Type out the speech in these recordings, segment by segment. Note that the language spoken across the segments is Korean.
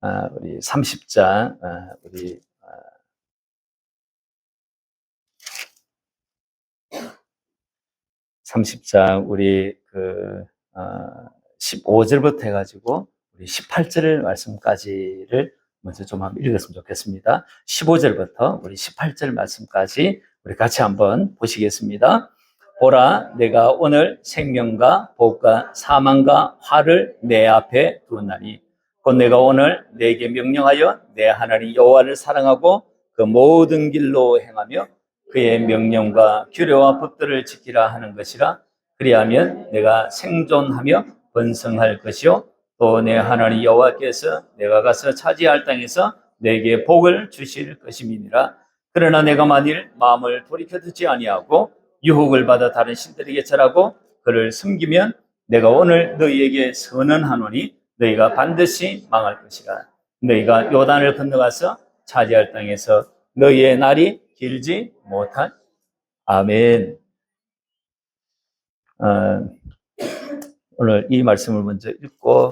우리 30장, 우리 30장, 우리 15절부터 해가지고, 우리 18절 말씀까지를 먼저 좀 한번 읽었으면 좋겠습니다. 15절부터 우리 18절 말씀까지 우리 같이 한번 보시겠습니다. 보라, 내가 오늘 생명과 복과 사망과 화를 내 앞에 두었나니, 곧 내가 오늘 내게 명령하여 내 하나님 여호와를 사랑하고 그 모든 길로 행하며 그의 명령과 규례와 법들을 지키라 하는 것이라. 그리하면 내가 생존하며 번성할 것이요 또 내 하나님 여호와께서 내가 가서 차지할 땅에서 내게 복을 주실 것임이니라. 그러나 내가 만일 마음을 돌이켜 듣지 아니하고 유혹을 받아 다른 신들에게 절하고 그를 섬기면 내가 오늘 너희에게 선언하노니 너희가 반드시 망할 것이라. 너희가 요단을 건너가서 차지할 땅에서 너희의 날이 길지 못한. 아멘. 오늘 이 말씀을 먼저 읽고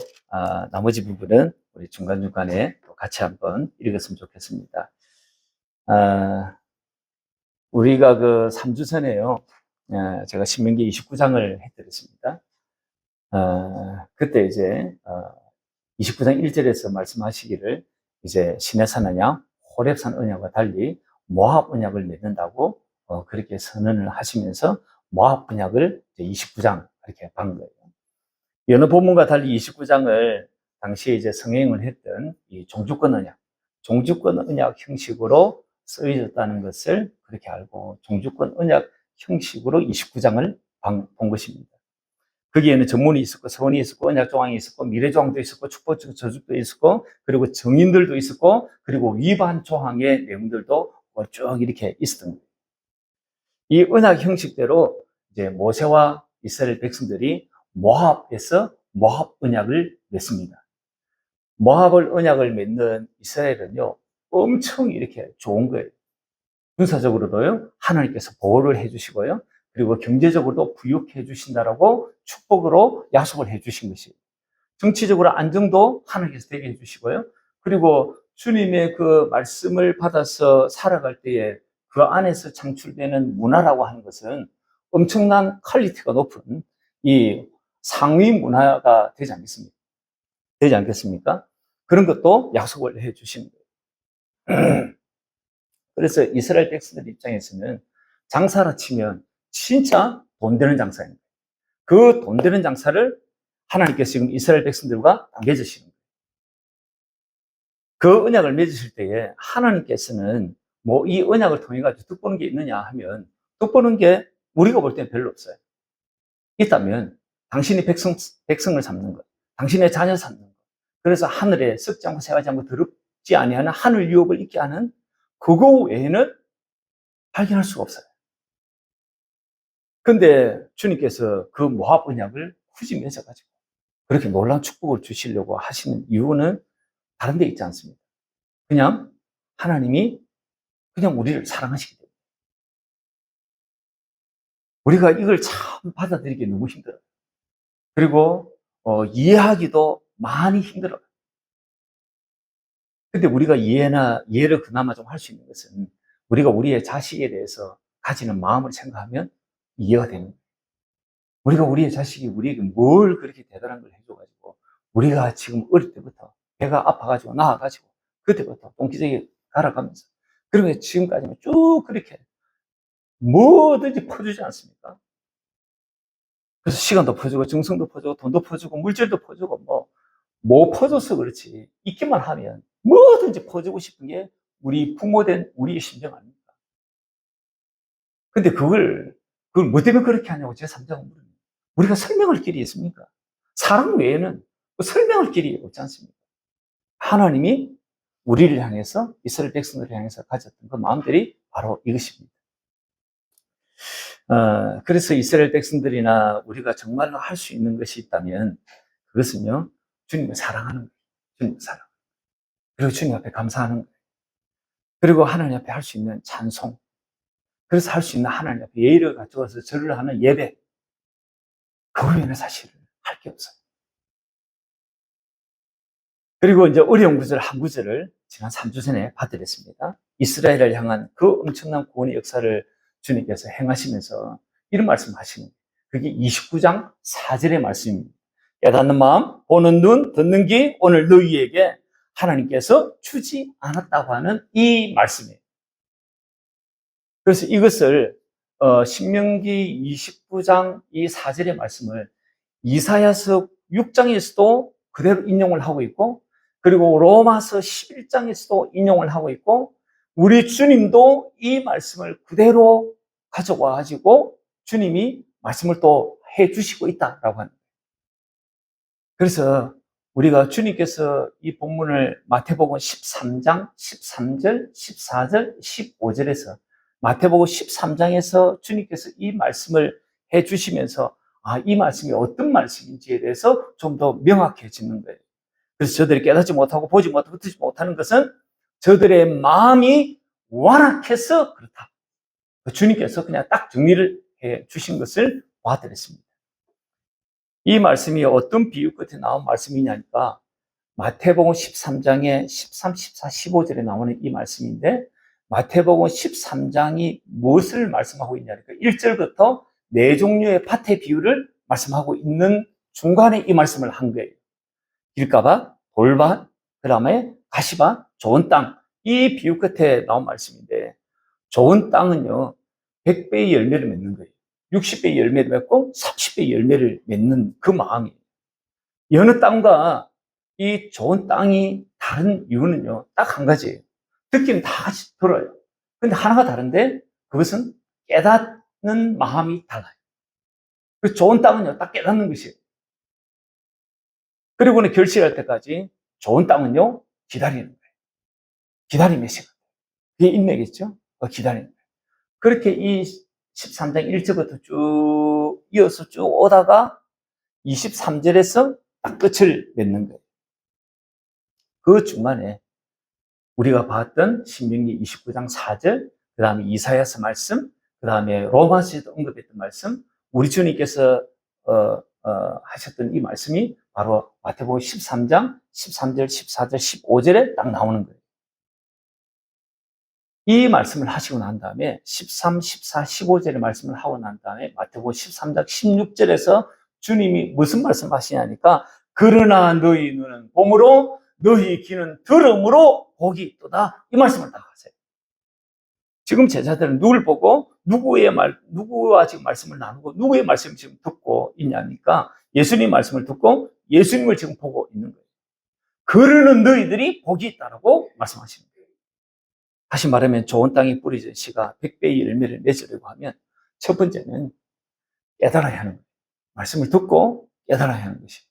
나머지 부분은 우리 중간중간에 같이 한번 읽었으면 좋겠습니다. 우리가 그 3주 전에요, 제가 신명기 29장을 해드렸습니다. 그때 이제 29장 1절에서 말씀하시기를 이제 시내산 언약, 호렙산 언약과 달리 모압 언약을 맺는다고 그렇게 선언을 하시면서 모압 언약을 29장 이렇게 반 거예요. 여느 본문과 달리 29장을 당시에 이제 성행을 했던 이 종주권 언약 형식으로 쓰여졌다는 것을 그렇게 알고 종주권 언약 형식으로 29장을 본 것입니다. 거기에는 전문이 있었고 서원이 있었고 언약 조항이 있었고 미래 조항도 있었고 축복적 저주도 있었고 그리고 정인들도 있었고 그리고 위반 조항의 내용들도 쭉 이렇게 있었던 거예요. 이 언약 형식대로 이제 모세와 이스라엘 백성들이 모압에서 모압 언약을 맺습니다. 모압을 언약을 맺는 이스라엘은요, 엄청 이렇게 좋은 거예요. 군사적으로도요, 하나님께서 보호를 해주시고요, 그리고 경제적으로도 부유해 주신다라고 축복으로 약속을 해주신 것이에요. 정치적으로 안정도 하나님께서 되게 해주시고요, 그리고 주님의 그 말씀을 받아서 살아갈 때에 그 안에서 창출되는 문화라고 하는 것은 엄청난 퀄리티가 높은 이 상위 문화가 되지 않겠습니까? 되지 않겠습니까? 그런 것도 약속을 해 주시는 거예요. 그래서 이스라엘 백성들 입장에서는 장사라 치면 진짜 돈 되는 장사입니다. 그 돈 되는 장사를 하나님께서 지금 이스라엘 백성들과 맺으시는 거예요. 그 언약을 맺으실 때에 하나님께서는 뭐 이 언약을 통해 가지고 득보는 게 있느냐 하면 득보는 게 우리가 볼 때는 별로 없어요. 있다면 당신이 백성을 삼는 것, 당신의 자녀 삼는 것, 그래서 하늘에 썩지 않고 새하지 않고 더럽지 아니하는 하늘 유업을 있게 하는 그거 외에는 발견할 수가 없어요. 근데 주님께서 그 모압 언약을 굳이 맺어가지고 그렇게 놀라운 축복을 주시려고 하시는 이유는 다른 데 있지 않습니다. 그냥 하나님이 그냥 우리를 사랑하시기 때문에. 우리가 이걸 참 받아들이기 너무 힘들어요. 그리고 이해하기도 많이 힘들어요. 근데 우리가 이해를 그나마 좀 할 수 있는 것은 우리가 우리의 자식에 대해서 가지는 마음을 생각하면 이해가 되는 거예요. 우리가 우리의 자식이 우리에게 뭘 그렇게 대단한 걸 해줘가지고 우리가 지금 어릴 때부터 배가 아파가지고 나와가지고 그때부터 똥기저귀 갈아가면서 그러면 지금까지는 쭉 그렇게 뭐든지 퍼주지 않습니까? 그래서 시간도 퍼주고 정성도 퍼주고 돈도 퍼주고 물질도 퍼주고 뭐 퍼줘서 그렇지 있기만 하면 뭐든지 퍼주고 싶은 게 우리 부모된 우리의 심정 아닙니까? 근데 그걸 뭐 때문에 그렇게 하냐고 제 3장은 물어요. 우리가 설명할 길이 있습니까? 사랑 외에는 설명할 길이 없지 않습니까? 하나님이 우리를 향해서 이스라엘 백성들을 향해서 가졌던 그 마음들이 바로 이것입니다. 그래서 이스라엘 백성들이나 우리가 정말로 할 수 있는 것이 있다면 그것은요, 주님을 사랑하는 거예요. 주님을 사랑. 그리고 주님 앞에 감사하는 거예요. 그리고 하나님 앞에 할 수 있는 찬송. 그래서 할 수 있는 하나님 앞에 예의를 갖추어서 절을 하는 예배. 그 외에는 사실 할 게 없어요. 그리고 이제 어려운 구절 한 구절을 지난 3주 전에 봐드렸습니다. 이스라엘을 향한 그 엄청난 구원의 역사를 주님께서 행하시면서 이런 말씀 하시는 거예요. 그게 29장 4절의 말씀입니다. 깨닫는 마음, 보는 눈, 듣는 귀, 오늘 너희에게 하나님께서 주지 않았다고 하는 이 말씀이에요. 그래서 이것을 신명기 29장 이 4절의 말씀을 이사야서 6장에서도 그대로 인용을 하고 있고, 그리고 로마서 11장에서도 인용을 하고 있고, 우리 주님도 이 말씀을 그대로 가져와 가지고 주님이 말씀을 또 해주시고 있다라고 하는 거예요. 그래서 우리가 주님께서 이 본문을 마태복음 13장 13절, 14절, 15절에서 마태복음 13장에서 주님께서 이 말씀을 해주시면서 이 말씀이 어떤 말씀인지에 대해서 좀 더 명확해지는 거예요. 그래서 저들이 깨닫지 못하고 보지 못하고 듣지 못하는 것은 저들의 마음이 완악해서 그렇다. 주님께서 그냥 딱 정리를 해 주신 것을 봐드렸습니다. 이 말씀이 어떤 비유 끝에 나온 말씀이냐니까 마태복음 13장에 13, 14, 15절에 나오는 이 말씀인데, 마태복음 13장이 무엇을 말씀하고 있냐니까 1절부터 네 종류의 밭의 비유를 말씀하고 있는 중간에 이 말씀을 한 거예요. 길가밭, 돌밭, 그 다음에 가시밭, 좋은 땅. 이 비유 끝에 나온 말씀인데, 좋은 땅은요 100배의 열매를 맺는 거예요. 60배의 열매를 맺고 30배의 열매를 맺는 그 마음이에요. 여느 땅과 이 좋은 땅이 다른 이유는요 딱 한 가지예요. 듣기는 다 같이 들어요. 근데 하나가 다른데 그것은 깨닫는 마음이 달라요. 그 좋은 땅은요 딱 깨닫는 것이에요. 그리고는 결실할 때까지 좋은 땅은요 기다리는 거예요. 기다림의 시간. 그게 인내겠죠? 기다리는 거예요. 그렇게 이 13장 1절부터 쭉 이어서 쭉 오다가 23절에서 딱 끝을 맺는 거예요. 그 중간에 우리가 봤던 신명기 29장 4절, 그 다음에 이사야서 말씀, 그 다음에 로마서에도 언급했던 말씀, 우리 주님께서 하셨던 이 말씀이 바로 마태복음 13장 13절, 14절, 15절에 딱 나오는 거예요. 이 말씀을 하시고 난 다음에 13, 14, 15절의 말씀을 하고 난 다음에 마태복음 13장 16절에서 주님이 무슨 말씀 하시냐니까 그러나 너희 눈은 봄으로 너희 귀는 들음으로 복이 있도다. 이 말씀을 딱 하세요. 지금 제자들은 누굴 보고 누구와 지금 말씀을 나누고 누구의 말씀을 지금 듣고 있냐니까 예수님 말씀을 듣고 예수님을 지금 보고 있는 거예요. 그러는 너희들이 복이 있다라고 말씀하시는 거예요. 다시 말하면 좋은 땅에 뿌려진 씨가 100배의 열매를 맺으려고 하면 첫 번째는 깨달아야 하는 거예요. 말씀을 듣고 깨달아야 하는 것이에요.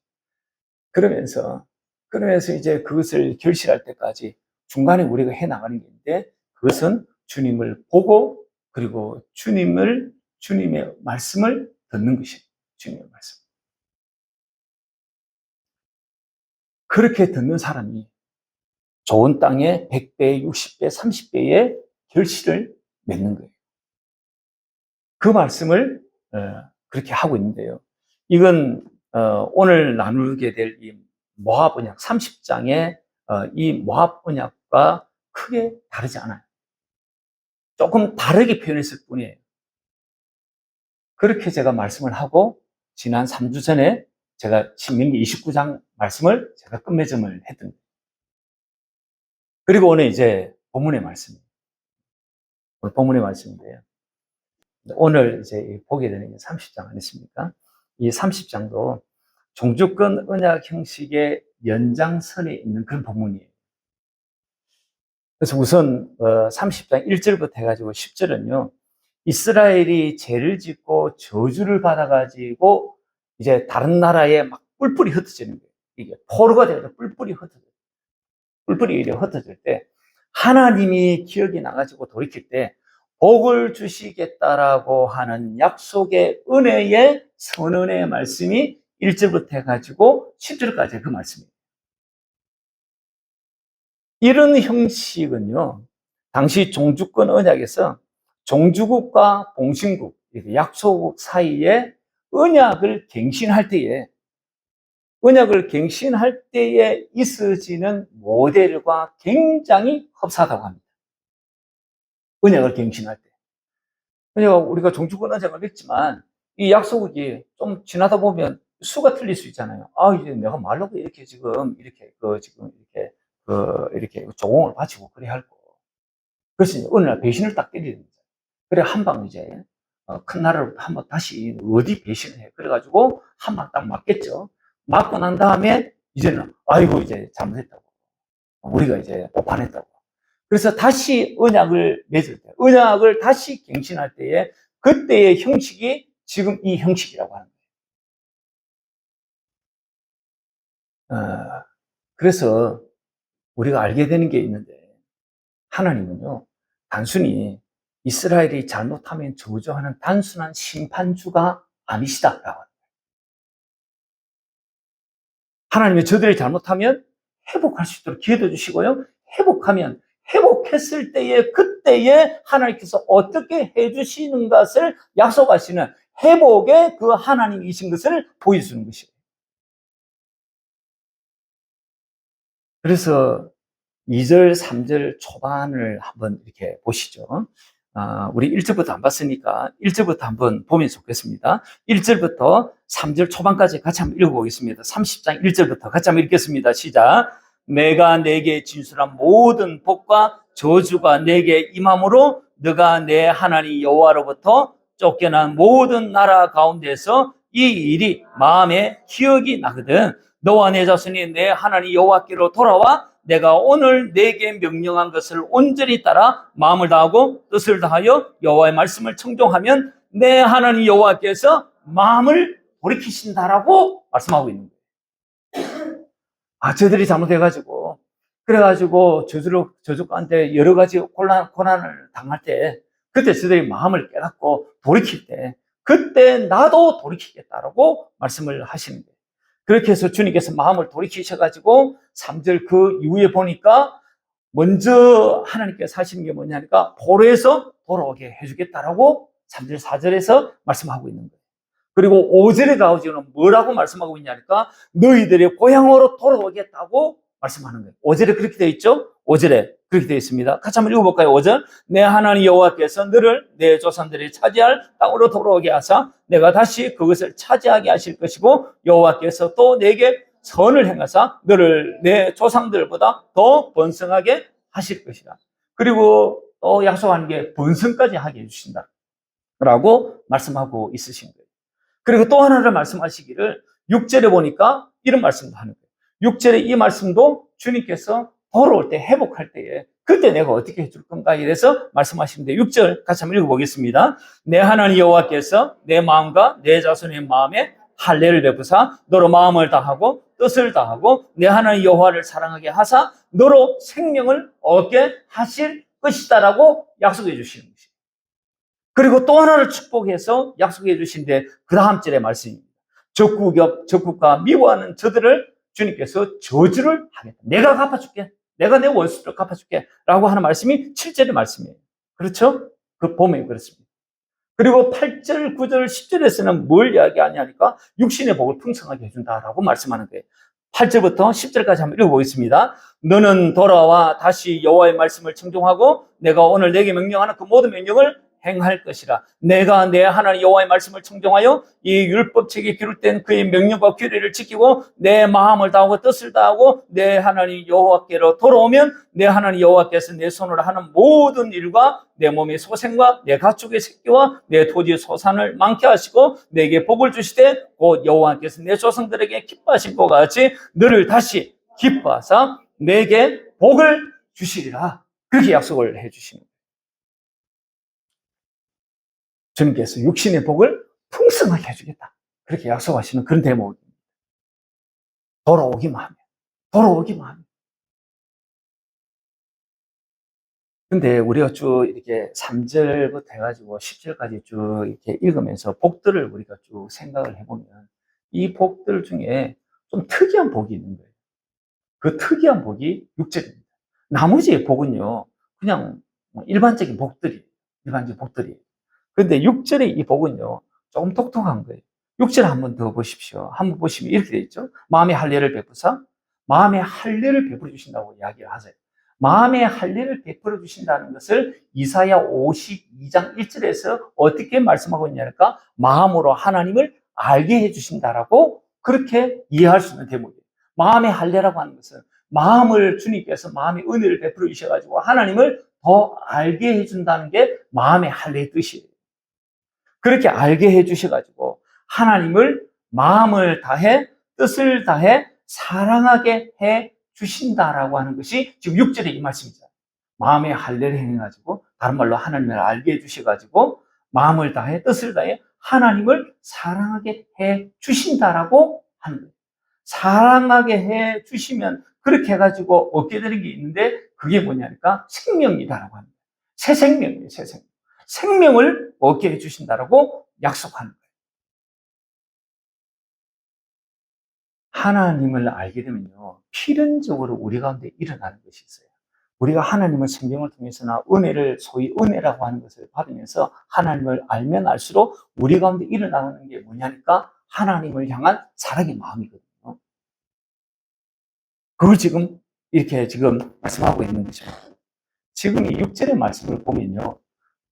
그러면서 이제 그것을 결실할 때까지 중간에 우리가 해나가는 게 있는데 그것은 주님을 보고 그리고 주님의 말씀을 듣는 것이에요. 주님의 말씀. 그렇게 듣는 사람이 좋은 땅에 100배, 60배, 30배의 결실을 맺는 거예요. 그 말씀을 그렇게 하고 있는데요. 이건 오늘 나누게 될 이 모압 언약 30장의 이 모압 언약과 크게 다르지 않아요. 조금 다르게 표현했을 뿐이에요. 그렇게 제가 말씀을 하고 지난 3주 전에 제가 신명기 29장 말씀을 제가 끝맺음을 했던 거예요. 그리고 오늘 이제 본문의 말씀입니다. 오늘 본문의 말씀인데요. 오늘 이제 보게 되는 게 30장 아니십니까? 이 30장도 종주권 언약 형식의 연장선에 있는 그런 본문이에요. 그래서 우선 30장 1절부터 해가지고 10절은요. 이스라엘이 죄를 짓고 저주를 받아가지고 이제 다른 나라에 막 뿔뿔이 흩어지는 거예요. 이게 포로가 되어서 뿔뿔이 흩어질 때 하나님이 기억이 나가지고 돌이킬 때 복을 주시겠다라고 하는 약속의 은혜의 선언의 말씀이 1절부터 해가지고 10절까지 그 말씀이에요. 이런 형식은요, 당시 종주권 언약에서 종주국과 봉신국, 약소국 사이에 언약을 갱신할 때에 언약을 갱신할 때에 있어지는 모델과 굉장히 흡사하다고 합니다. 언약을 갱신할 때. 그러니까 우리가 종주권 언약을 맺지만 이 약속이 좀 지나다 보면 수가 틀릴 수 있잖아요. 아, 이제 내가 말로 이렇게 지금 이렇게 조공을 바치고 그래 할 거. 그래서 어느 날 배신을 딱 때리는 거죠. 그래 한 방 이제 큰 나라로 한번 다시 어디 배신을 해. 그래가지고 한 방 딱 맞겠죠. 맞고 난 다음에 이제는 아이고 이제 잘못했다고. 우리가 이제 오판했다고. 그래서 다시 언약을 맺을 때, 언약을 다시 갱신할 때에 그때의 형식이 지금 이 형식이라고 하는 거예요. 그래서 우리가 알게 되는 게 있는데 하나님은요, 단순히 이스라엘이 잘못하면 저주하는 단순한 심판주가 아니시다라고. 하나님이 저들이 잘못하면 회복할 수 있도록 기회도 주시고요. 회복했을 때에 그때에 하나님께서 어떻게 해주시는 것을 약속하시는 회복의 그 하나님이신 것을 보여주는 것이에요. 그래서 2절, 3절 초반을 한번 이렇게 보시죠. 우리 1절부터 안 봤으니까 1절부터 한번 보면 좋겠습니다. 1절부터 3절 초반까지 같이 한번 읽어보겠습니다. 30장 1절부터 같이 한번 읽겠습니다. 시작. 내가 내게 진술한 모든 복과 저주가 내게 임함으로 너가 내 하나님 여호와로부터 쫓겨난 모든 나라 가운데서 이 일이 마음에 기억이 나거든. 너와 내 자손이 내 하나님 여호와께로 돌아와 내가 오늘 내게 명령한 것을 온전히 따라 마음을 다하고 뜻을 다하여 여호와의 말씀을 청종하면 내 하나님 여호와께서 마음을 돌이키신다라고 말씀하고 있는 거예요. 저들이 잘못해가지고 그래가지고 저주가한테 여러 가지 고난을 당할 때 그때 저들이 마음을 깨닫고 돌이킬 때 그때 나도 돌이키겠다라고 말씀을 하시는 거예요. 그렇게 해서 주님께서 마음을 돌이키셔가지고 3절 그 이후에 보니까 먼저 하나님께서 하시는 게 뭐냐니까 포로에서 돌아오게 해주겠다라고 3절 4절에서 말씀하고 있는 거예요. 그리고 5절에 가오지는 뭐라고 말씀하고 있냐니까 너희들의 고향으로 돌아오겠다고 말씀하는 거예요. 5절에 그렇게 되어 있죠? 5절에 그렇게 되어 있습니다. 같이 한번 읽어볼까요? 5절. 내 하나님 여호와께서 너를 내 조상들이 차지할 땅으로 돌아오게 하사 내가 다시 그것을 차지하게 하실 것이고 여호와께서 또 내게 선을 행하사 너를 내 조상들보다 더 번성하게 하실 것이다. 그리고 또 약속하는 게 번성까지 하게 해주신다 라고 말씀하고 있으신 거예요. 그리고 또 하나를 말씀하시기를 6절에 보니까 이런 말씀도 하는 거예요. 6절에 이 말씀도 주님께서 돌아올 때 회복할 때에 그때 내가 어떻게 해줄 건가 이래서 말씀하시는데 6절 같이 한번 읽어보겠습니다. 내 하나님 여호와께서 내 마음과 내 자손의 마음에 할례를 베푸사 너로 마음을 다하고 뜻을 다하고 내 하나님 여호와를 사랑하게 하사 너로 생명을 얻게 하실 것이다라고 약속해 주시는 것입니다. 그리고 또 하나를 축복해서 약속해 주신데 그 다음 절의 말씀입니다. 적국과 미워하는 저들을 주님께서 저주를 하겠다. 내가 갚아줄게. 내가 내 원수를 갚아줄게. 라고 하는 말씀이 7절의 말씀이에요. 그렇죠? 그 보면 그렇습니다. 그리고 8절, 9절, 10절에서는 뭘 이야기하냐니까 육신의 복을 풍성하게 해준다라고 말씀하는 거예요. 8절부터 10절까지 한번 읽어보겠습니다. 너는 돌아와 다시 여호와의 말씀을 청종하고 내가 오늘 내게 명령하는 그 모든 명령을 행할 것이라. 내가 내 하나님 여호와의 말씀을 청종하여 이 율법책에 기록된 그의 명령과 규례를 지키고 내 마음을 다하고 뜻을 다하고 내 하나님 여호와께로 돌아오면 내 하나님 여호와께서 내 손으로 하는 모든 일과 내 몸의 소생과 내 가축의 새끼와 내 토지의 소산을 많게 하시고 내게 복을 주시되 곧 여호와께서 내 조상들에게 기뻐하신 것 같이 너를 다시 기뻐하사 내게 복을 주시리라. 그렇게 약속을 해주시는 거예요. 주님께서 육신의 복을 풍성하게 해주겠다. 그렇게 약속하시는 그런 대목입니다. 돌아오기만 하면. 근데 우리가 쭉 이렇게 3절부터 해가지고 10절까지 쭉 이렇게 읽으면서 복들을 우리가 쭉 생각을 해보면 이 복들 중에 좀 특이한 복이 있는 거예요. 그 특이한 복이 6절입니다. 나머지의 복은요, 그냥 일반적인 복들이에요. 그런데 6절의 이 복은요, 조금 독특한 거예요. 6절 한번 더 보십시오. 한번 보시면 이렇게 되어 있죠. 마음의 할례를 베푸사 마음의 할례를 베풀어 주신다고 이야기를 하세요. 마음의 할례를 베풀어 주신다는 것을 이사야 52장 1절에서 어떻게 말씀하고 있냐니까 마음으로 하나님을 알게 해주신다라고 그렇게 이해할 수 있는 대목이에요. 마음의 할례라고 하는 것은 마음을 주님께서 마음의 은혜를 베풀어 주셔가지고 하나님을 더 알게 해준다는 게 마음의 할례의 뜻이에요. 그렇게 알게 해주셔가지고 하나님을 마음을 다해 뜻을 다해 사랑하게 해 주신다라고 하는 것이 지금 6절의 이 말씀이죠. 마음의 할례를 행해가지고 다른 말로 하나님을 알게 해주셔가지고 마음을 다해 뜻을 다해 하나님을 사랑하게 해 주신다라고 하는 거예요. 사랑하게 해 주시면 그렇게 해가지고 얻게 되는 게 있는데 그게 뭐냐니까 생명이다라고 합니다. 새 생명이에요, 새 생명. 생명을 얻게 해 주신다라고 약속하는 거예요. 하나님을 알게 되면요, 필연적으로 우리 가운데 일어나는 것이 있어요. 우리가 하나님을 성경을 통해서나 은혜를 소위 은혜라고 하는 것을 받으면서 하나님을 알면 알수록 우리 가운데 일어나는 게 뭐냐니까 하나님을 향한 사랑의 마음이거든요. 그걸 지금 이렇게 지금 말씀하고 있는 거죠. 지금 이 6절의 말씀을 보면요,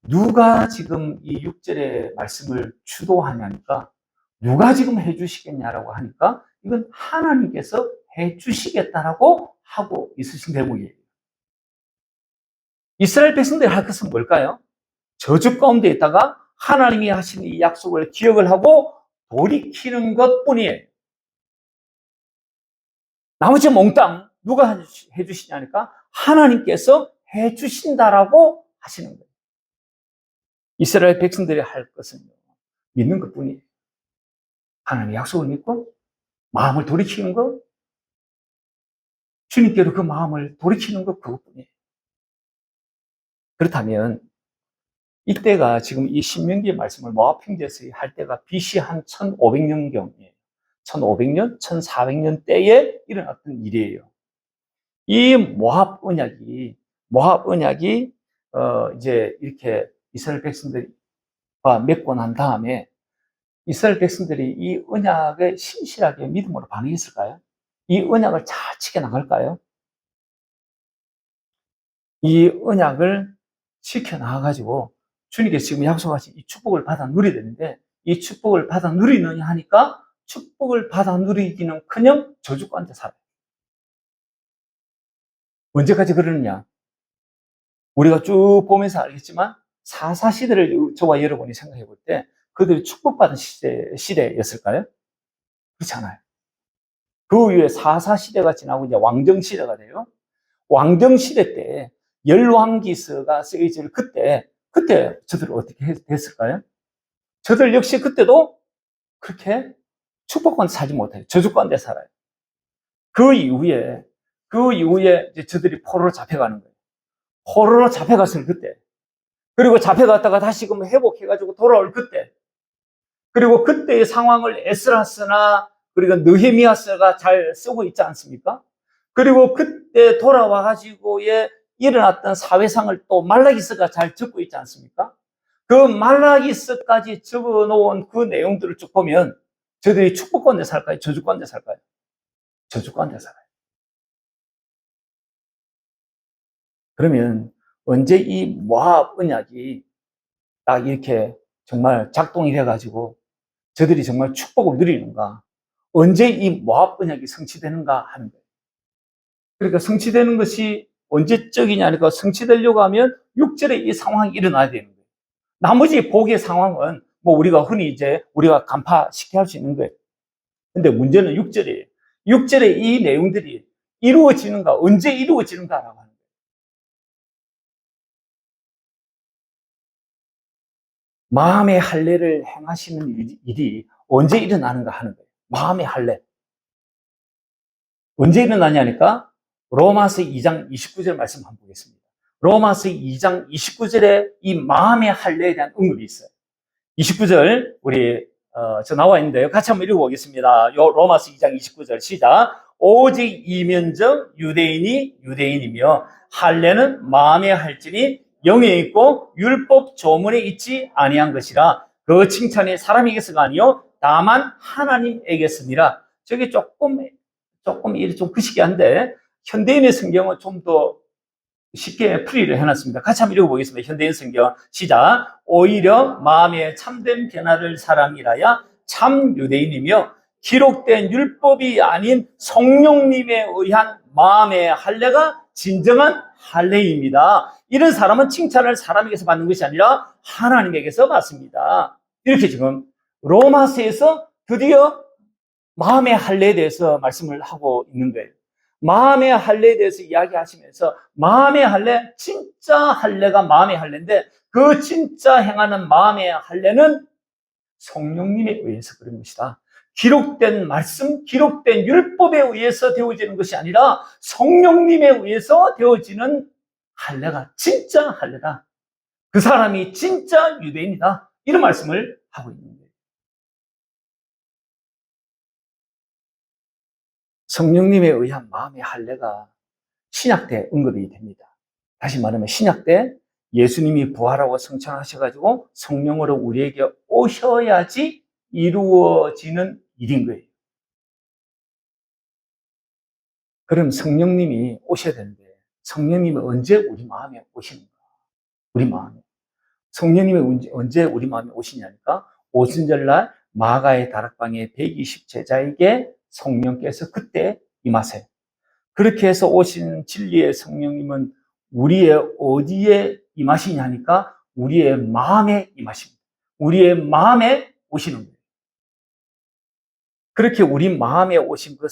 누가 지금 이 6절의 말씀을 주도하냐니까 누가 지금 해주시겠냐라고 하니까 이건 하나님께서 해주시겠다라고 하고 있으신 대목이에요. 이스라엘 백성들이 할 것은 뭘까요? 저주 가운데 있다가 하나님이 하신 이 약속을 기억을 하고 돌이키는 것뿐이에요. 나머지 몽땅 누가 해주시냐니까 하나님께서 해주신다라고 하시는 거예요. 이스라엘 백성들이 할 것은요, 믿는 것뿐이에요. 하나님의 약속을 믿고 마음을 돌이키는 것, 주님께로 그 마음을 돌이키는 것, 그것뿐이에요. 그렇다면 이때가 지금 이 신명기의 말씀을 모압 형제에서 할 때가 BC 한 1500년경이에요. 1500년, 1400년 때에 일어났던 일이에요. 이 모압 언약이 이제 이렇게 이스라엘 백성들과 맺고 난 다음에 이스라엘 백성들이 이 언약에 신실하게 믿음으로 반응했을까요? 이 언약을 잘 지켜나갈까요? 이 언약을 지켜나가가지고 주님께서 지금 약속하신 이 축복을 받아 누려야 되는데 이 축복을 받아 누리느냐 하니까 축복을 받아 누리기는커녕 저주 가운데 살아요. 언제까지 그러느냐? 우리가 쭉 보면서 알겠지만 사사시대를 저와 여러분이 생각해 볼 때 그들이 축복받은 시대였을까요? 그렇지 않아요. 그 이후에 사사시대가 지나고 이제 왕정시대가 돼요. 왕정시대 때 열왕기서가 쓰여질 그때 저들 어떻게 됐을까요? 저들 역시 그때도 그렇게 축복권 살지 못해요. 저주권대 살아요. 그 이후에 이제 저들이 포로로 잡혀가는 거예요. 포로로 잡혀갔을 그때. 그리고 잡혀갔다가 다시금 회복해가지고 돌아올 그때. 그리고 그때의 상황을 에스라스나 그리고 느헤미야스가 잘 쓰고 있지 않습니까? 그리고 그때 돌아와가지고의 일어났던 사회상을 또 말라기스가 잘 적고 있지 않습니까? 그 말라기스까지 적어놓은 그 내용들을 쭉 보면 저들이 축복권대 살까요? 저주권대 살까요? 저주권대 살아요. 그러면 언제 이 모압 언약이 딱 이렇게 정말 작동이 돼가지고 저들이 정말 축복을 누리는가? 언제 이 모압 언약이 성취되는가 하는 거예요. 그러니까 성취되는 것이 언제적이냐니까 성취되려고 하면 6절에 이 상황이 일어나야 되는 거예요. 나머지 복의 상황은 뭐 우리가 흔히 이제 우리가 간파시켜 할 수 있는 거예요. 근데 문제는 6절이에요. 6절에 이 내용들이 이루어지는가, 언제 이루어지는가라고 하는 거예요. 마음의 할례를 행하시는 일이 언제 일어나는가 하는 거예요. 마음의 할례. 언제 일어나냐니까 로마서 2장 29절 말씀 한번 보겠습니다. 로마서 2장 29절에 이 마음의 할례에 대한 언급이 있어요. 29절 우리 저 나와 있는데요. 같이 한번 읽어보겠습니다. 로마서 2장 29절 시작. 오직 이면적 유대인이 유대인이며 할례는 마음에 할지니 영에 있고 율법 조문에 있지 아니한 것이라 그 칭찬이 사람에게서가 아니요 다만 하나님에게서니라. 저게 조금 좀 그시기한데 현대인의 성경은 좀 더 쉽게 풀이를 해놨습니다. 같이 한번 읽어보겠습니다. 현대인 성경 시작. 오히려 마음에 참된 변화를 사랑이라야 참 유대인이며 기록된 율법이 아닌 성령님에 의한 마음의 할례가 진정한 할례입니다. 이런 사람은 칭찬을 사람에게서 받는 것이 아니라 하나님에게서 받습니다. 이렇게 지금 로마서에서 드디어 마음의 할례에 대해서 말씀을 하고 있는 거예요. 마음의 할례에 대해서 이야기하시면서 마음의 할례, 진짜 할례가 마음의 할례인데 그 진짜 행하는 마음의 할례는 성령님에 의해서 그런 것이다. 기록된 말씀, 기록된 율법에 의해서 되어지는 것이 아니라 성령님에 의해서 되어지는 할례가 진짜 할례다. 그 사람이 진짜 유대인이다. 이런 말씀을 하고 있는 거예요. 성령님에 의한 마음의 할례가 신약 때 언급이 됩니다. 다시 말하면 신약 때 예수님이 부활하고 성천하셔가지고 성령으로 우리에게 오셔야지 이루어지는 일인 거예요. 그럼 성령님이 오셔야 되는데 성령님이 언제 우리 마음에 오시는가? 우리 마음에. 성령님이 언제 우리 마음에 오시냐니까 오순절날 마가의 다락방에 120 제자에게 성령께서 그때 임하세요. 그렇게 해서 오신 진리의 성령님은 우리의 어디에 임하시냐니까 우리의 마음에 임하십니다. 우리의 마음에 오시는 거예요. 그렇게 우리 마음에 오신 그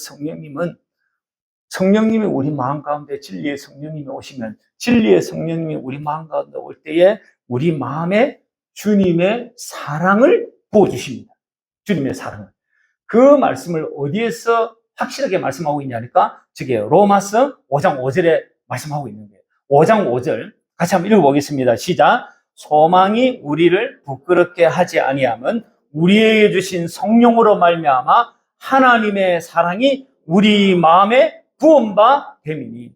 성령님이 우리 마음 가운데 진리의 성령님이 오시면 진리의 성령님이 우리 마음 가운데 올 때에 우리 마음에 주님의 사랑을 부어주십니다. 주님의 사랑을. 그 말씀을 어디에서 확실하게 말씀하고 있냐니까 저게 로마서 5장 5절에 말씀하고 있는 거예요. 5장 5절 같이 한번 읽어보겠습니다. 시작. 소망이 우리를 부끄럽게 하지 아니함은 우리에게 주신 성령으로 말미암아 하나님의 사랑이 우리 마음에 부은 바 됨이니.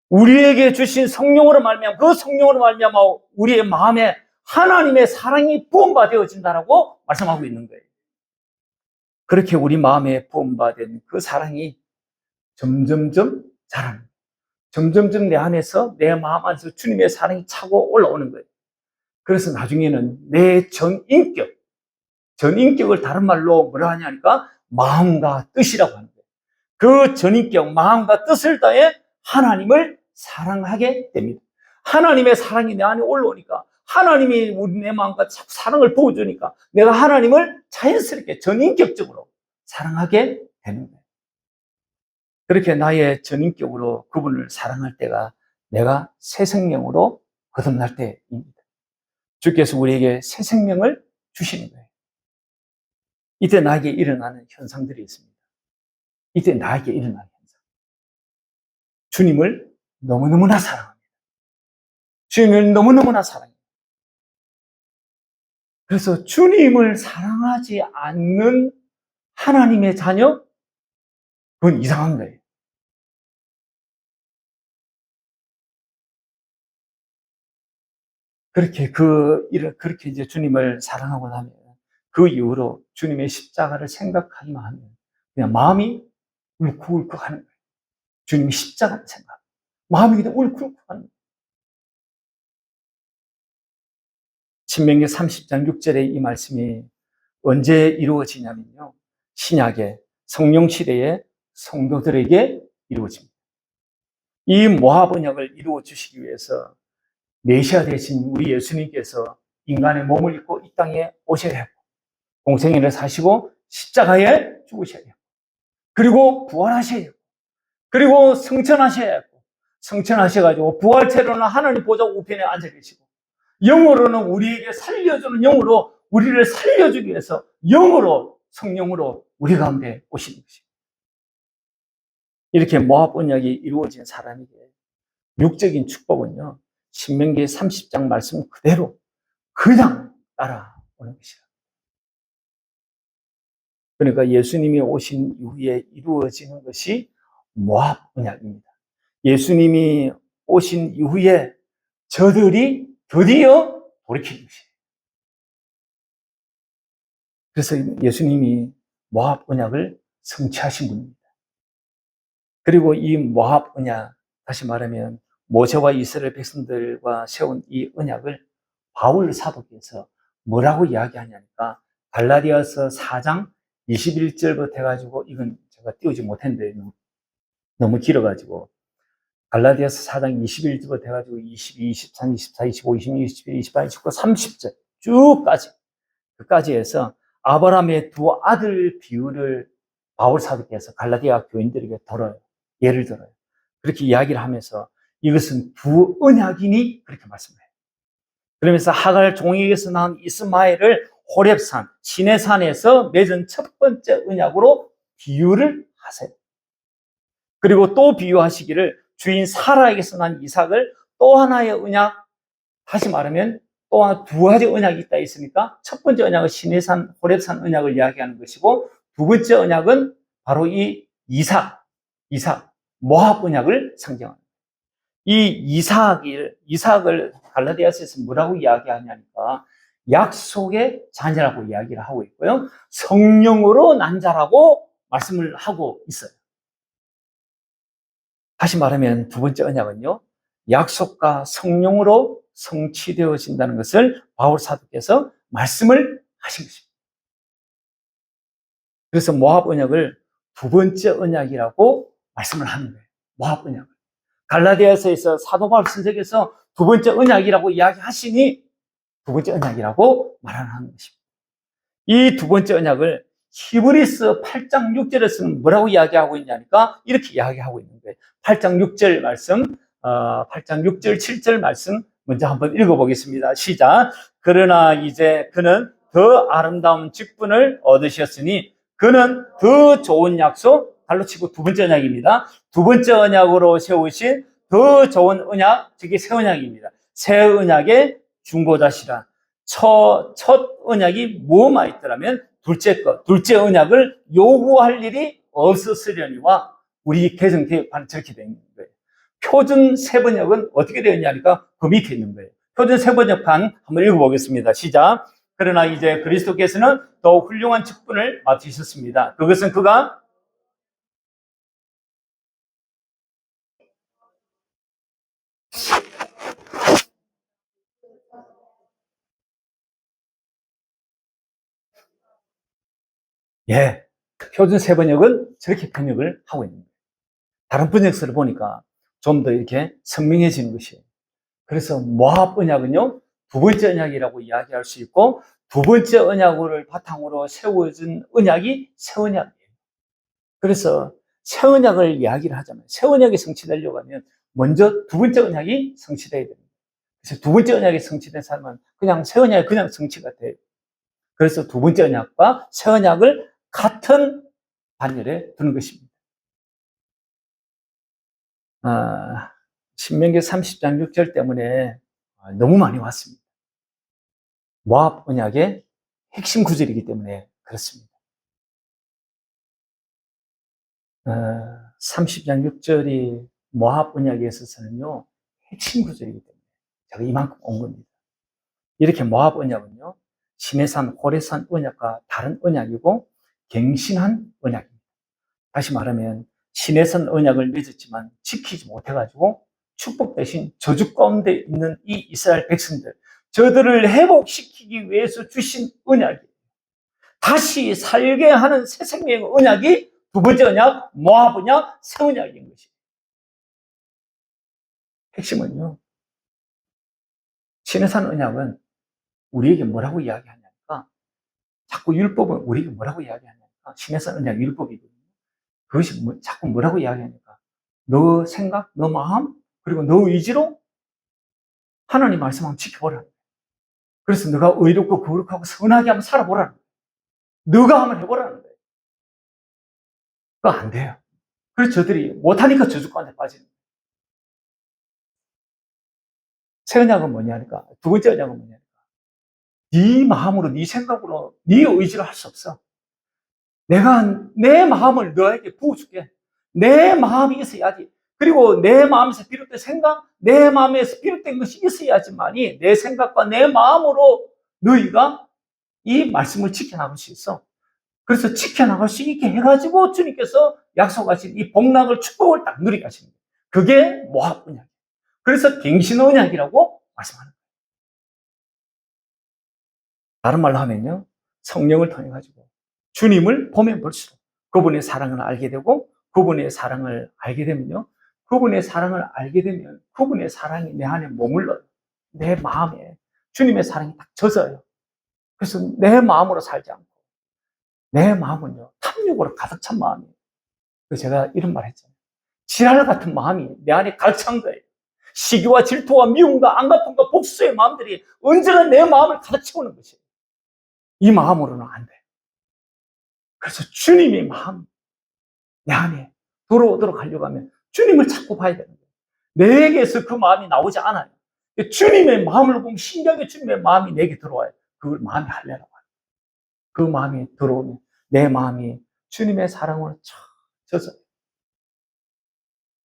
우리에게 주신 성령으로 말미암아 그 성령으로 말미암아 우리의 마음에 하나님의 사랑이 부은 바 되어진다라고 말씀하고 있는 거예요. 그렇게 우리 마음에 부음받은 그 사랑이 점점점 자랍니다. 점점점 내 안에서 내 마음 안에서 주님의 사랑이 차고 올라오는 거예요. 그래서 나중에는 내 전인격을 다른 말로 뭐라 하냐니까 마음과 뜻이라고 하는 거예요. 그 전인격, 마음과 뜻을 다해 하나님을 사랑하게 됩니다. 하나님의 사랑이 내 안에 올라오니까 하나님이 우리 내 마음과 사랑을 부어주니까 내가 하나님을 자연스럽게 전인격적으로 사랑하게 되는 거예요. 그렇게 나의 전인격으로 그분을 사랑할 때가 내가 새 생명으로 거듭날 때입니다. 주께서 우리에게 새 생명을 주시는 거예요. 이때 나에게 일어나는 현상들이 있습니다. 이때 나에게 일어나는 현상. 주님을 너무너무나 사랑합니다. 주님을 너무너무나 사랑합니다. 그래서 주님을 사랑하지 않는 하나님의 자녀? 그건 이상한 거예요. 그렇게 이제 주님을 사랑하고 나면 그 이후로 주님의 십자가를 생각하기만 하면 그냥 마음이 울컥울컥 하는 거예요. 주님의 십자가를 생각. 마음이 그냥 울컥울컥 하는 거예요. 신명기 30장 6절에 이 말씀이 언제 이루어지냐면요. 신약의 성령 시대의 성도들에게 이루어집니다. 이 모압 언약을 이루어 주시기 위해서 메시아 대신 우리 예수님께서 인간의 몸을 입고 이 땅에 오셔야 하고 공생애를 사시고 십자가에 죽으셔야 해요. 그리고 부활하셔야 해요. 그리고 성천하셔야 하고 성천하셔가지고 부활체로는 하나님 보좌 우편에 앉아 계시고 영으로는 우리에게 살려주는 영으로 우리를 살려주기 위해서 영으로 성령으로 우리 가운데 오시는 것입니다. 이렇게 모압 언약이 이루어진 사람에게 육적인 축복은요. 신명기 30장 말씀 그대로 그냥 따라오는 것이라. 그러니까 예수님이 오신 이후에 이루어지는 것이 모압 언약입니다. 예수님이 오신 이후에 저들이 드디어 돌이키는 것이에요. 그래서 예수님이 모압 언약을 성취하신 분입니다. 그리고 이 모압 언약, 다시 말하면 모세와 이스라엘 백성들과 세운 이 언약을 바울 사도께서 뭐라고 이야기하냐니까 갈라디아서 4장 21절부터 해가지고, 이건 제가 띄우지 못했는데 너무 길어가지고, 갈라디아서 4장 21절부터 해가지고 22, 23, 24, 25, 26, 27, 28, 29, 30절 쭉까지, 그까지 해서 아브라함의 두 아들 비유를 바울 사도께서 갈라디아 교인들에게 들어요. 예를 들어요. 그렇게 이야기를 하면서 이것은 두 언약이니 그렇게 말씀해요. 그러면서 하갈 종에게서 나온 이스마엘을 호렙산, 시내산에서 맺은 첫 번째 언약으로 비유를 하세요. 그리고 또 비유하시기를 주인 사라에게서 난 이삭을 또 하나의 언약, 다시 말하면 또한 두 가지 언약이 있다 했으니까 첫 번째 언약은 시내산, 호렙산 언약을 이야기하는 것이고, 두 번째 언약은 바로 이 이삭, 모압 언약을 상징합니다. 이 이삭을 갈라디아서에서 뭐라고 이야기하냐니까 약속의 자녀라고 이야기를 하고 있고요. 성령으로 난 자라고 말씀을 하고 있어요. 다시 말하면 두 번째 언약은요, 약속과 성령으로 성취되어진다는 것을 바울 사도께서 말씀을 하신 것입니다. 그래서 모압 언약을 두 번째 언약이라고 말씀을 하는 거예요. 모압 언약을. 갈라디아서에서 사도 바울 선생께서 두 번째 언약이라고 이야기하시니 두 번째 언약이라고 말하는 것입니다. 이 두 번째 언약을 히브리서 8장 6절에서는 뭐라고 이야기하고 있냐니까 이렇게 이야기하고 있는 거예요. 8장 6절 말씀, 8장 6절, 7절 말씀 먼저 한번 읽어보겠습니다. 시작. 그러나 이제 그는 더 아름다운 직분을 얻으셨으니 그는 더 좋은 약속, 달로 치고 두 번째 언약입니다. 두 번째 언약으로 세우신 더 좋은 언약, 즉 새 언약입니다. 새 언약의 중보자시라. 첫 언약이 뭐만 있더라면 둘째 언약을 요구할 일이 없었으려니와 우리 개정 개혁판은 저렇게 되어 있는 거예요. 표준 세번역은 어떻게 되어 있냐니까 그 밑에 있는 거예요. 표준 세번역판 한번 읽어보겠습니다. 시작. 그러나 이제 그리스도께서는 더 훌륭한 직분을 맡으셨습니다. 그것은 그가 표준 세번역은 저렇게 번역을 하고 있는 거예요. 다른 번역서를 보니까 좀 더 이렇게 선명해지는 것이에요. 그래서 모압 언약은요, 두 번째 언약이라고 이야기할 수 있고, 두 번째 언약을 바탕으로 세워진 언약이 새 언약이에요. 그래서 새 언약을 이야기를 하자면, 새 언약이 성취되려고 하면 먼저 두 번째 언약이 성취돼야 됩니다. 그래서 두 번째 언약이 성취된 사람은 그냥 새 언약이 그냥 성취가 돼요. 그래서 두 번째 언약과 새 언약을 같은 반열에 두는 것입니다. 신명기 30장 6절 때문에 너무 많이 왔습니다. 모압 언약의 핵심 구절이기 때문에 그렇습니다. 30장 6절이 모압 언약에 있어서는요, 핵심 구절이기 때문에 제가 이만큼 온 겁니다. 이렇게 모압 언약은요, 시내산, 호레산 언약과 다른 언약이고 갱신한 언약입니다. 다시 말하면 시내산 언약을 맺었지만 지키지 못해가지고 축복 대신 저주 가운데 있는 이 이스라엘 백성들, 저들을 회복시키기 위해서 주신 언약이에요. 다시 살게 하는 새 생명의 언약이 두 번째 언약, 모압 언약, 새 언약인 것이에요. 핵심은요, 시내산 언약은 우리에게 뭐라고 이야기하냐니까, 자꾸 율법은 우리에게 뭐라고 이야기하냐니까, 시내산 언약 율법이거든요. 그것이 자꾸 뭐라고 이야기하니까, 너 생각, 너 마음, 그리고 너 의지로 하나님 말씀을 지켜보라. 그래서 너가 의롭고 거룩하고 선하게 한번 살아보라는 거예요. 너가 한번 해보라는 거예요. 그거 안 돼요. 그래서 저들이 못하니까 저주 가운데 빠지는 거예요. 새 언약은 뭐냐니까, 두 번째 언약은 뭐냐니까, 네 마음으로, 네 생각으로, 네 의지로 할 수 없어. 내가 내 마음을 너에게 부어줄게. 내 마음이 있어야지. 그리고 내 마음에서 비롯된 생각, 내 마음에서 비롯된 것이 있어야지만이 내 생각과 내 마음으로 너희가 이 말씀을 지켜나갈 수 있어. 그래서 지켜나갈 수 있게 해가지고 주님께서 약속하신 이 복락을, 축복을 딱 누리게 하시는 거예요. 그게 모압 언약. 그래서 갱신 언약이라고 말씀하는 거예요. 다른 말로 하면요, 성령을 통해 가지고 주님을 보면 볼수록 그분의 사랑을 알게 되고, 그분의 사랑을 알게 되면요, 그분의 사랑을 알게 되면 그분의 사랑이 내 안에 머물러요. 내 마음에 주님의 사랑이 딱 젖어요. 그래서 내 마음으로 살지 않고 내 마음은요, 탐욕으로 가득 찬 마음이에요. 그래서 제가 이런 말 했잖아요. 지랄 같은 마음이 내 안에 가득 찬 거예요. 시기와 질투와 미움과 안갚음과 복수의 마음들이 언제나 내 마음을 가득 채우는 것이에요. 이 마음으로는 안 돼요. 그래서 주님의 마음 내 안에 들어오도록 하려고 하면 주님을 찾고 봐야 되는 거예요. 내게서 그 마음이 나오지 않아요. 주님의 마음을 보면 신기하게 주님의 마음이 내게 들어와요. 그걸 마음이 할례라고 해요. 그 마음이 들어오면 내 마음이 주님의 사랑으로 젖어요.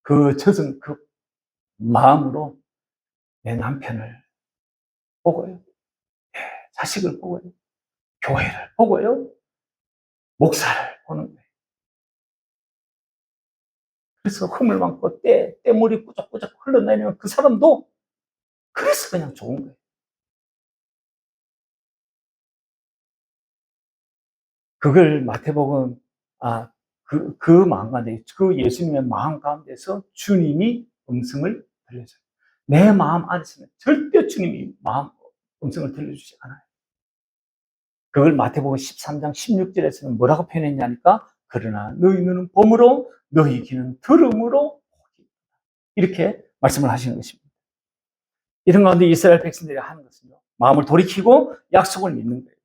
그 젖은 그 마음으로 내 남편을 보고요, 자식을 보고요, 교회를 보고요, 목사를 보는 거예요. 그래서 흠을 많고 때물이 꾸적꾸적 흘러내리는 그 사람도 그래서 그냥 좋은 거예요. 그걸 마태복음, 그 마음 가운데, 그 예수님의 마음 가운데서 주님이 음성을 들려줘요. 내 마음 안에서는 절대 주님이 음성을 들려주지 않아요. 그걸 마태복음 13장 16절에서는 뭐라고 표현했냐니까, 그러나 너희 눈은 봄으로 너희 귀는 들음으로 이렇게 말씀을 하시는 것입니다. 이런 가운데 이스라엘 백성들이 하는 것은요, 마음을 돌이키고 약속을 믿는 거예요.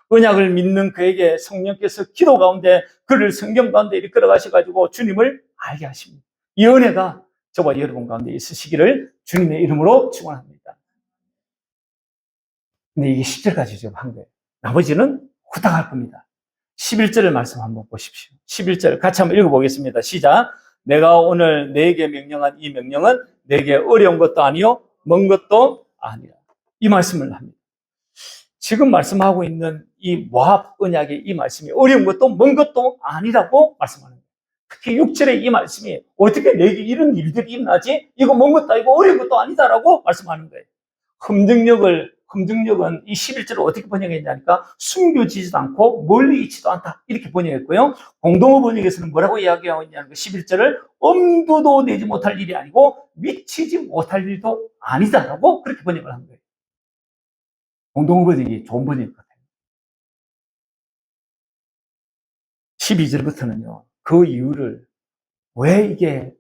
언약을 믿는 그에게 성령께서 기도 가운데 그를 성경 가운데 이끌어 가셔가지고 주님을 알게 하십니다. 이 은혜가 저와 여러분 가운데 있으시기를 주님의 이름으로 축원합니다. 근데 이게 10절까지 지금 한 거예요. 나머지는 후딱 할 겁니다. 11절의 말씀 한번 보십시오. 11절 같이 한번 읽어보겠습니다. 시작. 내가 오늘 너에게 명령한 이 명령은 내게 어려운 것도 아니요 먼 것도 아니라. 이 말씀을 합니다. 지금 말씀하고 있는 이 모압 언약의 이 말씀이 어려운 것도 먼 것도 아니라고 말씀하는 거예요. 특히 6절의 이 말씀이 어떻게 내게 이런 일들이 일어나지? 이거 먼 것도 아니고 어려운 것도 아니다라고 말씀하는 거예요. 흠등력은 이 11절을 어떻게 번역했냐니까, 숨겨지지도 않고 멀리 있지도 않다, 이렇게 번역했고요. 공동어 번역에서는 뭐라고 이야기하고 있냐면 11절을 엄두도 내지 못할 일이 아니고 미치지 못할 일도 아니다라고 그렇게 번역을 한 거예요. 공동어 번역이 좋은 번역 같아요. 12절부터는요, 그 이유를, 왜 이게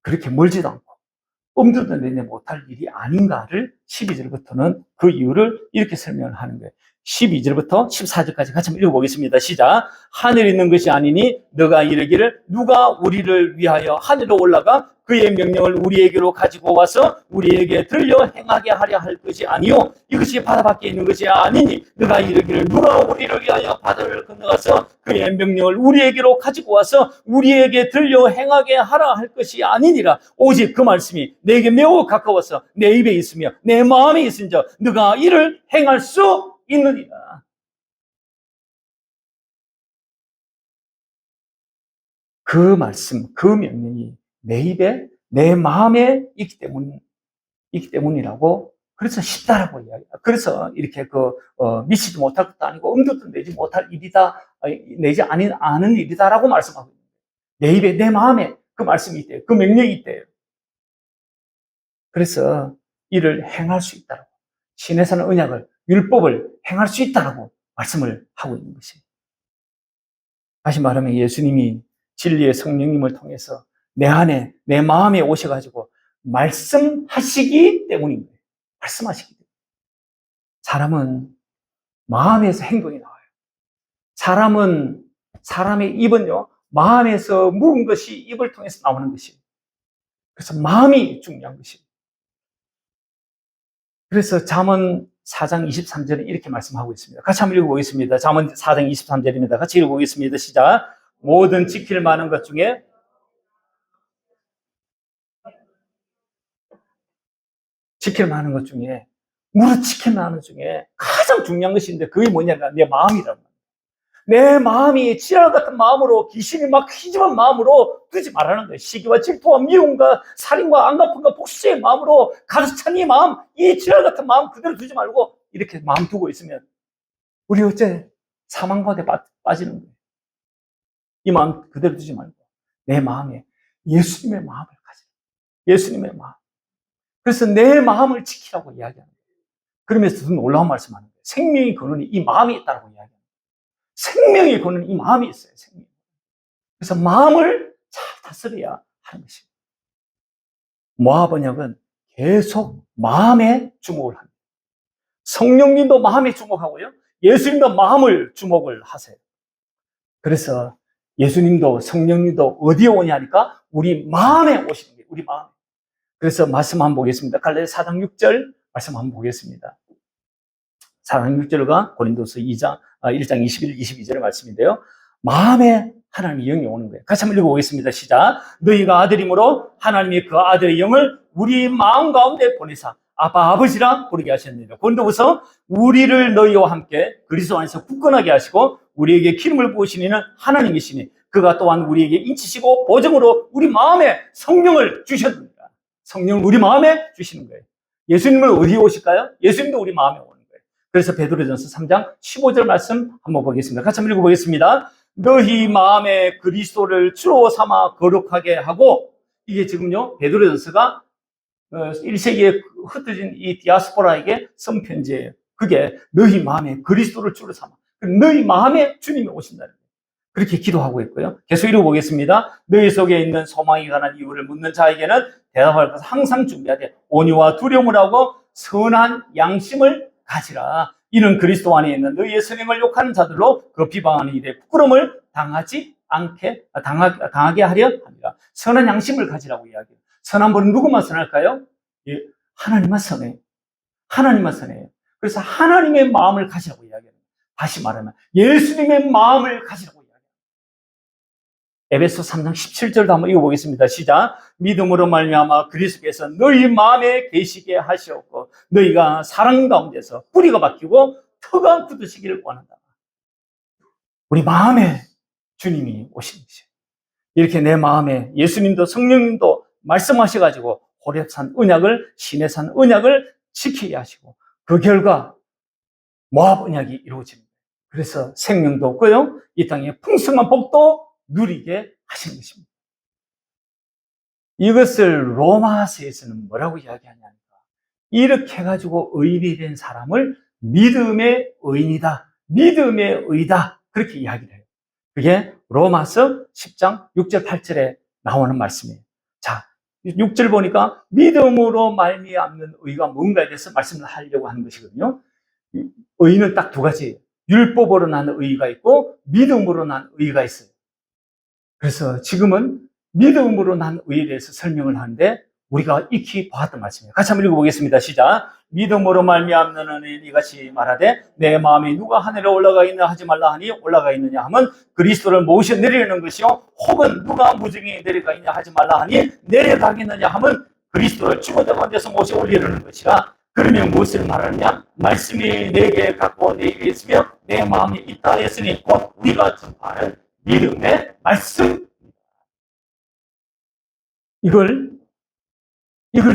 그렇게 멀지도 않고 엄두도 내지 못할 일이 아닌가를 12절부터는 그 이유를 이렇게 설명을 하는 거예요. 12절부터 14절까지 같이 한번 읽어보겠습니다. 시작. 하늘에 있는 것이 아니니 너가 이르기를 누가 우리를 위하여 하늘로 올라가 그의 명령을 우리에게로 가지고 와서 우리에게 들려 행하게 하려 할 것이 아니요 이것이 바다 밖에 있는 것이 아니니 너가 이르기를 누가 우리를 위하여 바다를 건너가서 그의 명령을 우리에게로 가지고 와서 우리에게 들려 행하게 하라 할 것이 아니니라. 오직 그 말씀이 내게 매우 가까워서 내 입에 있으며 내 마음에 있은즉 너가 이를 행할 수 있느니라. 그 말씀, 그 명령이 내 입에, 내 마음에 있기 때문이라고. 그래서 쉽다라고 이야기해요. 그래서 이렇게 미치지 못할 것도 아니고 엄두도 내지 못할 일이다, 내지 않은 일이다라고 말씀하고 있는 거예요. 내 입에, 내 마음에 그 말씀이 있대요. 그 명령이 있대요. 그래서 이를 행할 수 있다라고. 신의 산 언약을, 율법을 행할 수 있다라고 말씀을 하고 있는 것이에요. 다시 말하면 예수님이 진리의 성령님을 통해서 내 안에, 내 마음에 오셔가지고 말씀하시기 때문인 거예요. 말씀하시기 때문에. 사람은 마음에서 행동이 나와요. 사람의 입은요, 마음에서 묵은 것이 입을 통해서 나오는 것이에요. 그래서 마음이 중요한 것이에요. 그래서 잠언 4장 23절에 이렇게 말씀하고 있습니다. 같이 한번 읽어보겠습니다. 잠언 4장 23절입니다. 같이 읽어보겠습니다. 시작. 모든 지킬 만한 것 중에 무릇 지켜야 하는 중에 가장 중요한 것인데 그게 뭐냐면 내 마음이란 말이야. 내 마음이 지랄 같은 마음으로 귀신이 막 휘집은 마음으로 두지 말라는 거예요. 시기와 질투와 미움과 살인과 안갚음과 복수의 마음으로 가득 찬 이 마음, 이 지랄 같은 마음 그대로 두지 말고 이렇게 마음 두고 있으면 우리 어째 사망 가운데 빠지는 거예요. 이 마음 그대로 두지 말고 내 마음에 예수님의 마음을 가지라. 예수님의 마음. 그래서 내 마음을 지키라고 이야기하는 거예요. 그러면서 놀라운 말씀하는 거예요. 생명의 근원이 이 마음에 있다고 이야기합니다. 생명의 근원이 이 마음에 있어요. 생명. 그래서 마음을 잘 다스려야 하는 것입니다. 모압 언약은 계속 마음에 주목을 합니다. 성령님도 마음에 주목하고요. 예수님도 마음을 주목을 하세요. 그래서 예수님도 성령님도 어디에 오냐니까 우리 마음에 오시는 거예요. 우리 마음에. 그래서 말씀 한번 보겠습니다. 갈라디아 4장 6절 말씀 한번 보겠습니다. 4장 6절과 고린도서 1장 21, 22절의 말씀인데요. 마음에 하나님의 영이 오는 거예요. 같이 한번 읽어보겠습니다. 시작. 너희가 아들이므로 하나님이 그 아들의 영을 우리 마음 가운데 보내사 아빠 아버지라 부르게 하셨느니라. 고린도후서 우리를 너희와 함께 그리스도 안에서 굳건하게 하시고 우리에게 기름을 부으시는 이는 하나님이시니 그가 또한 우리에게 인치시고 보증으로 우리 마음에 성령을 주셨느니라. 성령을 우리 마음에 주시는 거예요. 예수님은 어디에 오실까요? 예수님도 우리 마음에 오는 거예요. 그래서 베드로전서 3장 15절 말씀 한번 보겠습니다. 같이 한번 읽어보겠습니다. 너희 마음에 그리스도를 주로 삼아 거룩하게 하고, 이게 지금요 베드로전서가 1세기에 흩어진 이 디아스포라에게 쓴 편지예요. 그게 너희 마음에 그리스도를 주로 삼아, 너희 마음에 주님이 오신다는 거예요. 그렇게 기도하고 있고요. 계속 읽어보겠습니다. 너희 속에 있는 소망이 관한 이유를 묻는 자에게는 대답할 것을 항상 준비하되 온유와 두려움을 하고 선한 양심을 가지라. 이는 그리스도 안에 있는 너희의 선행을 욕하는 자들로 그 비방하는 일에 부끄러움을 당하게 하려 합니다. 선한 양심을 가지라고 이야기해요. 선한 분은 누구만 선할까요? 예, 하나님만 선해요. 하나님만 선해요. 그래서 하나님의 마음을 가지라고 이야기해요. 다시 말하면 예수님의 마음을 가지라고 이야기해요. 에베소 3장 17절도 한번 읽어보겠습니다. 시작. 믿음으로 말미암아 그리스도께서 너희 마음에 계시게 하시었고 너희가 사랑 가운데서 뿌리가 박히고 터가 굳으시기를 원한다. 우리 마음에 주님이 오신 것이에요. 이렇게 내 마음에 예수님도 성령님도 말씀하셔가지고 호렙산 언약을, 시내산 언약을 지키게 하시고 그 결과 모압 언약이 이루어집니다. 그래서 생명도 없고요, 이 땅에 풍성한 복도 누리게 하시는 것입니다. 이것을 로마서에서는 뭐라고 이야기하냐니까, 이렇게 해가지고 의인이 된 사람을 믿음의 의인이다, 믿음의 의다, 그렇게 이야기를 해요. 그게 로마서 10장 6절 8절에 나오는 말씀이에요. 자, 6절 보니까 믿음으로 말미암는 의가 뭔가에 대해서 말씀을 하려고 하는 것이거든요. 의는 딱 두 가지, 율법으로 난 의가 있고 믿음으로 난 의가 있어요. 그래서 지금은 믿음으로 난 의에 대해서 설명을 하는데 우리가 익히 보았던 말씀이에요. 같이 한번 읽어보겠습니다. 시작. 믿음으로 말미암는 의는 이같이 말하되 내 마음이 누가 하늘에 올라가 있느냐 하지 말라 하니 올라가 있느냐 하면 그리스도를 모셔 내리려는 것이요, 혹은 누가 무정히 내려가 있느냐 하지 말라 하니 내려가겠느냐 하면 그리스도를 죽었다 가운데서 모셔 올리려는 것이라. 그러면 무엇을 말하느냐? 말씀이 내게 갖고 내 입에 있으며 내 마음에 있다 했으니 곧 우리가 전파하는 믿음의 말씀. 이걸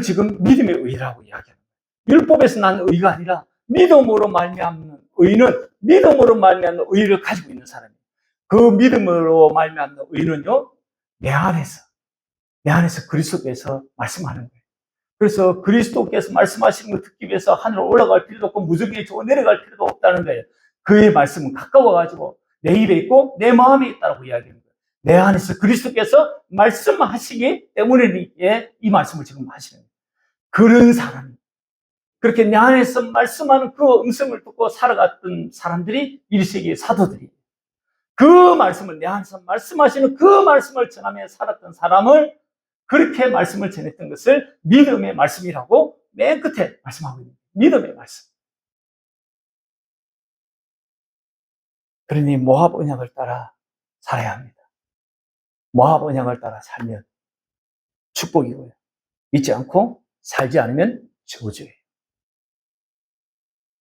지금 믿음의 의라고 이야기합니다. 율법에서 난 의가 아니라 믿음으로 말미암는 의는 믿음으로 말미암는 의를 가지고 있는 사람이에요. 그 믿음으로 말미암는 의는요, 내 안에서 그리스도께서 말씀하는 거예요. 그래서 그리스도께서 말씀하시는 걸 듣기 위해서 하늘로 올라갈 필요도 없고 무적에 저 내려갈 필요도 없다는 거예요. 그의 말씀은 가까워가지고 내 입에 있고 내 마음에 있다고 이야기하는 거예요. 내 안에서 그리스도께서 말씀하시기 때문에 이 말씀을 지금 하시는 거예요. 그런 사람이, 그렇게 내 안에서 말씀하는 그 음성을 듣고 살아갔던 사람들이 1세기의 사도들이, 그 말씀을 내 안에서 말씀하시는 그 말씀을 전하며 살았던 사람을, 그렇게 말씀을 전했던 것을 믿음의 말씀이라고 맨 끝에 말씀하고 있는 거예요. 믿음의 말씀. 그러니 모압 언약을 따라 살아야 합니다. 모압 언약을 따라 살면 축복이고요, 믿지 않고 살지 않으면 저주예요.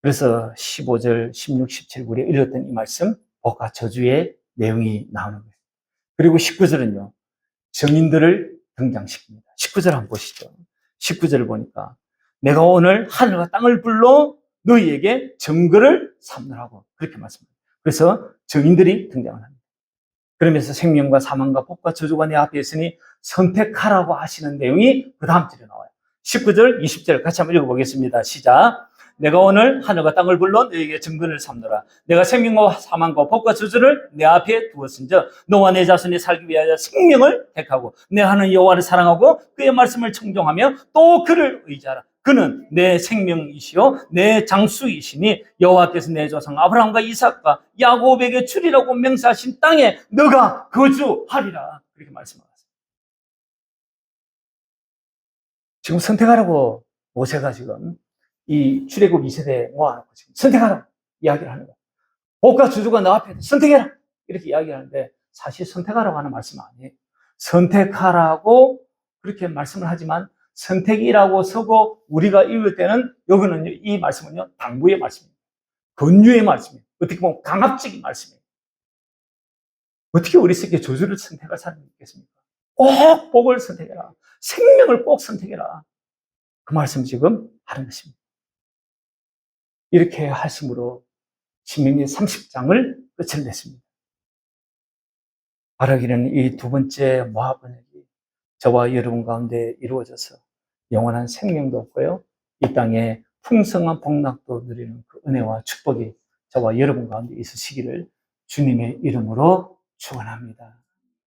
그래서 15절, 16, 17, 우리가 읽었던 이 말씀, 복과 저주의 내용이 나오는 거예요. 그리고 19절은요, 정인들을 등장시킵니다. 19절 한번 보시죠. 19절을 보니까 내가 오늘 하늘과 땅을 불러 너희에게 증거를 삼으라고 그렇게 말씀합니다. 그래서 정인들이 등장을 합니다. 그러면서 생명과 사망과 복과 저주가 내 앞에 있으니 선택하라고 하시는 내용이 그 다음 절에 나와요. 19절, 20절 같이 한번 읽어보겠습니다. 시작. 내가 오늘 하늘과 땅을 불러 너에게 증거를 삼노라. 내가 생명과 사망과 복과 저주를 내 앞에 두었은즉 너와 내 자손이 살기 위하여 생명을 택하고 내 하나님 여호와를 사랑하고 그의 말씀을 청종하며 또 그를 의지하라. 그는 내 생명이시요 내 장수이시니 여호와께서 내 조상 아브라함과 이삭과 야곱에게 주리라고 맹세하신 땅에 너가 거주하리라. 그렇게 말씀하셨어요. 지금 선택하라고 모세가 지금 이 출애굽 2세대에 모아놓고 지금 선택하라고 이야기를 하는 거예요. 복과 저주가 너 앞에 선택해라. 이렇게 이야기하는데 사실 선택하라고 하는 말씀은 아니에요. 선택하라고 그렇게 말씀을 하지만 선택이라고 서고 우리가 읽을 때는 여기는 이 말씀은요, 당부의 말씀입니다. 권유의 말씀이에요. 어떻게 보면 강압적인 말씀이에요. 어떻게 어리석게 저주를 선택할 사람이 있겠습니까? 꼭 복을 선택해라. 생명을 꼭 선택해라. 그 말씀 지금 하는 것입니다. 이렇게 하심으로 신명기 30장을 끝을 냈습니다. 바라기는 이 두 번째 모압 언약이 저와 여러분 가운데 이루어져서 영원한 생명도 없고요, 이 땅에 풍성한 복락도 누리는 그 은혜와 축복이 저와 여러분 가운데 있으시기를 주님의 이름으로 축원합니다.